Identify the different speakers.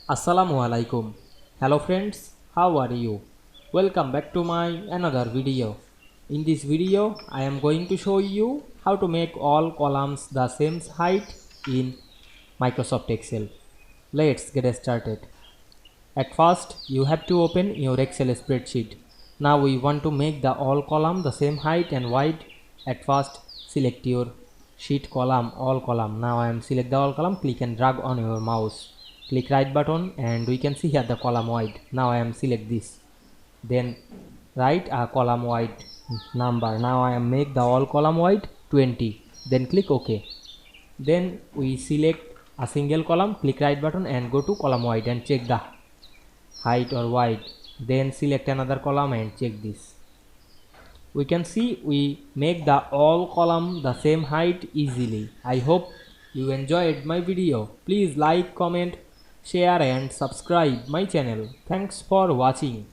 Speaker 1: Assalamu Walaikum. Hello friends, how are you? Welcome back to my another video. In this video, I am going to show you how to make all columns the same height in Microsoft Excel. Let's get started. At first, you have to open your Excel spreadsheet. Now we want to make the all column the same height and width. At first, select your sheet column, all column. Now I am select the all column, click and drag on your mouse. Click right button and we can see here the column wide. Now I am select this. Then write a column wide number. Now I am make the all column wide 20. Then click OK. Then we select a single column, click right button and go to column wide and check the height or width. Then select another column and check this. We can see we make the all column the same height easily. I hope you enjoyed my video. Please like, comment, share and subscribe my channel. Thanks for watching.